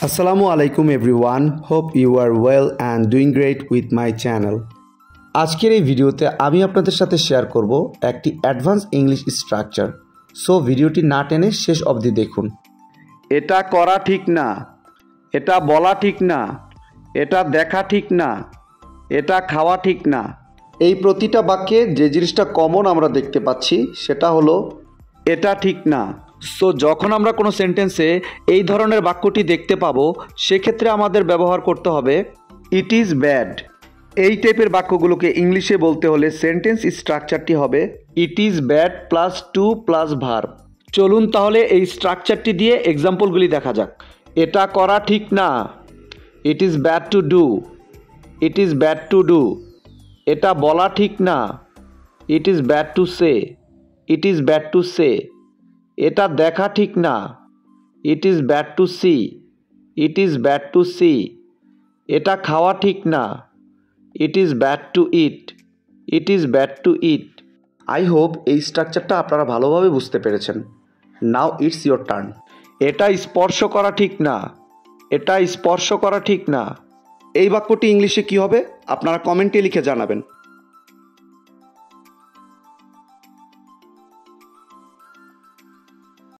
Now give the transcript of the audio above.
Assalamu alaikum everyone. Hope you are well and doing great with my channel. আজকের এই ভিডিওতে আমি আপনাদের সাথে শেয়ার করব একটি অ্যাডভান্স ইংলিশ স্ট্রাকচার। সো ভিডিওটি না টেনে শেষ অবধি দেখুন। এটা করা ঠিক না, এটা বলা ঠিক না, এটা দেখা ঠিক না, এটা খাওয়া ঠিক না। এই প্রতিটা বাক্যে যে জিনিসটা কমন আমরা দেখতে পাচ্ছি সেটা হলো এটা ঠিক না। সো যখন আমরা কোনো সেন্টেন্সে এই ধরনের বাক্যটি দেখতে পাবো সেক্ষেত্রে আমাদের ব্যবহার করতে হবে ইট ইজ ব্যাড। এই টাইপের বাক্যগুলোকে ইংলিশে বলতে হলে সেন্টেন্স স্ট্রাকচারটি হবে it is bad plus to plus verb. চলুন তাহলে এই স্ট্রাকচারটি দিয়ে এক্সাম্পলগুলি দেখা যাক। এটা করা ঠিক না, it is bad to do, it is bad to do. এটা বলা ঠিক না, it is bad to say, it is bad to say. এটা দেখা ঠিক না, it is bad to see, it is bad to see. এটা খাওয়া ঠিক না, it is bad to eat, it is bad to eat. I hope এই স্ট্রাকচারটা আপনারা ভালোভাবে বুঝতে পেরেছেন। Now it's your turn. এটা স্পর্শ করা ঠিক না, এটা স্পর্শ করা ঠিক না। এই বাক্যটি ইংলিশে কী হবে আপনারা কমেন্টে লিখে জানাবেন।